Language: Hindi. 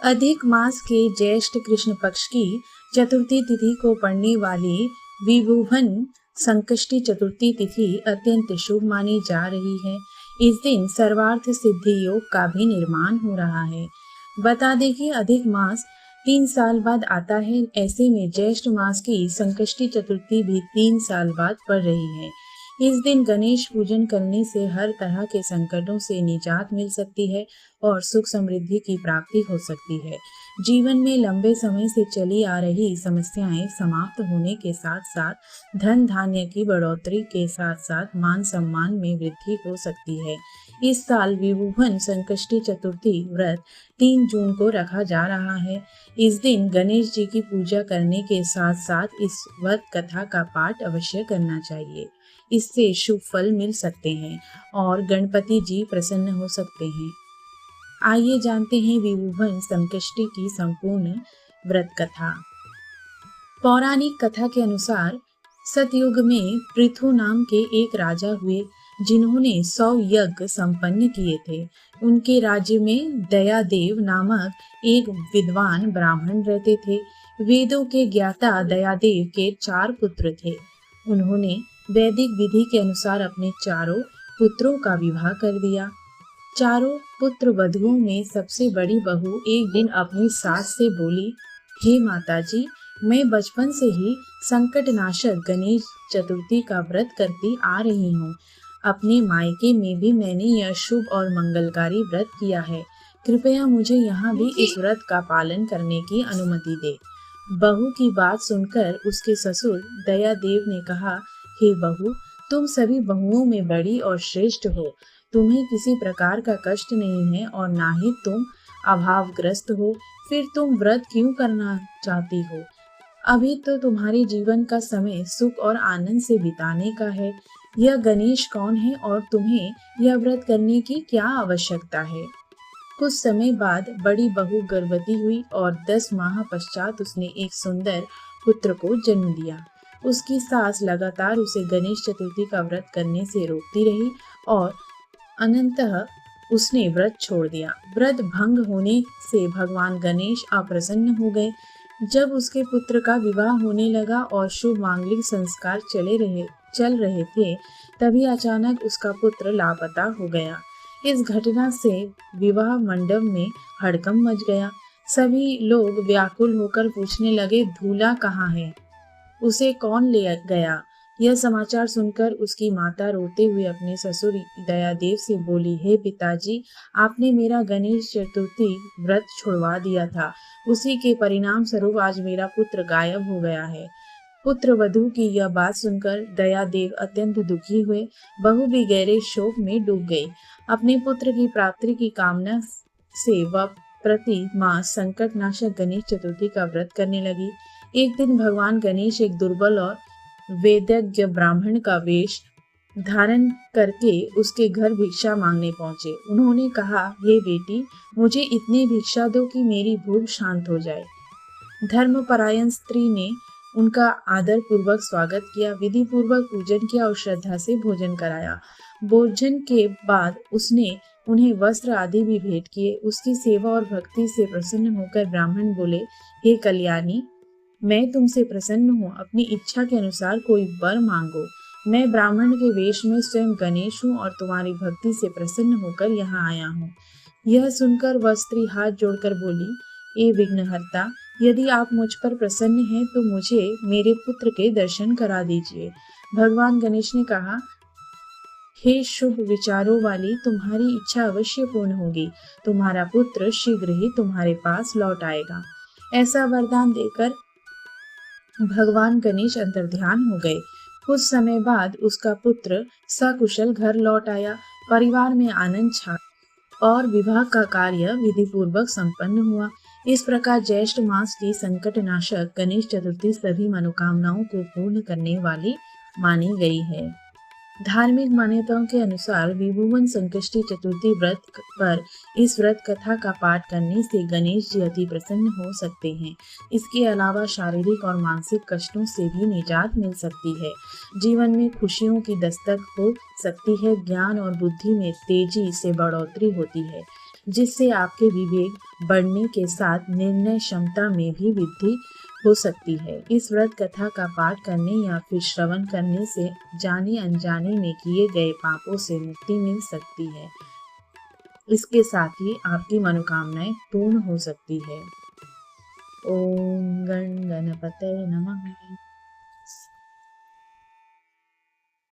अधिक मास के ज्येष्ठ कृष्ण पक्ष की चतुर्थी तिथि को पड़ने वाली विभुवन संकष्टी चतुर्थी तिथि अत्यंत शुभ मानी जा रही है। इस दिन सर्वार्थ सिद्धि योग का भी निर्माण हो रहा है। बता दें कि अधिक मास 3 साल बाद आता है, ऐसे में ज्येष्ठ मास की संकष्टी चतुर्थी भी 3 साल बाद पड़ रही है। इस दिन गणेश पूजन करने से हर तरह के संकटों से निजात मिल सकती है और सुख समृद्धि की प्राप्ति हो सकती है। जीवन में लंबे समय से चली आ रही समस्याएं समाप्त होने के साथ साथ धन धान्य की बढ़ोतरी के साथ साथ मान सम्मान में वृद्धि हो सकती है। इस साल विभुवन संकष्टी चतुर्थी व्रत 3 जून को रखा जा रहा है। इस दिन गणेश जी की पूजा करने के साथ साथ इस व्रत कथा का पाठ अवश्य करना चाहिए। इससे शुभ फल मिल सकते हैं और गणपति जी प्रसन्न हो सकते हैं। आइए जानते हैं विभुवन संकष्टी की संपूर्ण व्रत कथा। पौराणिक कथा के अनुसार सतयुग में पृथु नाम के एक राजा हुए जिन्होंने 100 यज्ञ संपन्न किए थे। उनके राज्य में दयादेव नामक एक विद्वान ब्राह्मण रहते थे। वेदों के ज्ञाता दयादेव के 4 पुत्र थे। उन्होंने वैदिक विधि के अनुसार अपने चारों पुत्रों का विवाह कर दिया। चारों पुत्र वधुओं में सबसे बड़ी बहू एक दिन अपनी सास से बोली, हे माताजी, मैं बचपन से ही संकट नाशक गणेश चतुर्थी का व्रत करती आ रही हूँ। अपने मायके में भी मैंने यह शुभ और मंगलकारी व्रत किया है। कृपया मुझे यहाँ भी इस व्रत का पालन करने की अनुमति दे। बहू की बात सुनकर उसके ससुर दयादेव ने कहा, हे बहू, तुम सभी बहुओं में बड़ी और श्रेष्ठ हो। तुम्हें किसी प्रकार का कष्ट नहीं है और ना ही तुम अभावग्रस्त हो। फिर तुम व्रत क्यों करना चाहती हो? अभी तो तुम्हारे जीवन का समय सुख और आनंद से बिताने का है। यह गणेश कौन है और तुम्हें यह व्रत करने की क्या आवश्यकता है? कुछ समय बाद बड़ी बहू गर्भवती हुई और 10 माह पश्चात उसने एक सुंदर पुत्र को जन्म दिया। उसकी सास लगातार उसे गणेश चतुर्थी का व्रत करने से रोकती रही और अनंतः उसने व्रत छोड़ दिया। व्रत भंग होने से भगवान गणेश अप्रसन्न हो गए। जब उसके पुत्र का विवाह होने लगा और शुभ मांगलिक संस्कार चल रहे थे, तभी अचानक उसका पुत्र लापता हो गया। इस घटना से विवाह मंडप में हड़कंप मच गया। सभी लोग व्याकुल होकर पूछने लगे, दूल्हा कहाँ है? उसे कौन ले गया? यह समाचार सुनकर उसकी माता रोते हुए अपने ससुर दयादेव से बोली, हे पिताजी, आपने मेरा गणेश चतुर्थी व्रत छुड़वा दिया था। उसी के परिणाम स्वरूप आज मेरा पुत्र गायब हो गया है। पुत्र वधू की यह बात सुनकर दयादेव अत्यंत दुखी हुए। बहू भी गहरे शोक में डूब गई। अपने पुत्र की प्राप्ति की कामना से वह प्रति मास संकट नाशक गणेश चतुर्थी का व्रत करने लगी। एक दिन भगवान गणेश एक दुर्बल और वेदज्ञ ब्राह्मण का वेश धारण करके उसके घर भिक्षा मांगने पहुंचे। उन्होंने कहा, हे बेटी, मुझे इतनी भिक्षा दो कि मेरी भूख शांत हो जाए। धर्मपरायण स्त्री ने उनका आदर पूर्वक स्वागत किया, विधि पूर्वक पूजन किया और श्रद्धा से भोजन कराया। भोजन के बाद उसने उन्हें वस्त्र आदि भी भेंट किए। उसकी सेवा और भक्ति से प्रसन्न होकर ब्राह्मण बोले, हे कल्याणी, मैं तुमसे प्रसन्न हूँ। अपनी इच्छा के अनुसार कोई वर मांगो। मैं ब्राह्मण के वेश में स्वयं गणेश हूँ और तुम्हारी भक्ति से प्रसन्न होकर यहाँ आया हूँ। यह सुनकर वह स्त्री हाथ जोड़कर बोली, ए विघ्नहर्ता, यदि आप मुझ पर प्रसन्न हैं तो मुझे मेरे पुत्र के दर्शन करा दीजिए। भगवान गणेश ने कहा, हे शुभ विचारों वाली, तुम्हारी इच्छा अवश्य पूर्ण होगी। तुम्हारा पुत्र शीघ्र ही तुम्हारे पास लौट आएगा। ऐसा वरदान देकर भगवान गणेश अंतर्ध्यान हो गए। कुछ समय बाद उसका पुत्र सकुशल घर लौट आया। परिवार में आनंद छा और विवाह का कार्य विधि पूर्वक संपन्न हुआ। इस प्रकार ज्येष्ठ मास की संकट नाशक गणेश चतुर्थी सभी मनोकामनाओं को पूर्ण करने वाली मानी गई है। धार्मिक मान्यताओं के अनुसार विभुवन संकष्टी चतुर्थी व्रत पर इस व्रत कथा का पाठ करने से गणेश जी अति प्रसन्न हो सकते हैं। इसके अलावा शारीरिक और मानसिक कष्टों से भी निजात मिल सकती है। जीवन में खुशियों की दस्तक हो सकती है। ज्ञान और बुद्धि में तेजी से बढ़ोतरी होती है। जिससे आपके विवेक बढ़ने के साथ निर्णय क्षमता में भी वृद्धि हो सकती है। इस व्रत कथा का पाठ करने या फिर श्रवण करने से जाने अनजाने में किए गए पापों से मुक्ति मिल सकती है। इसके साथ ही आपकी मनोकामनाएं पूर्ण हो सकती है। ओम गण गणपतये नमः।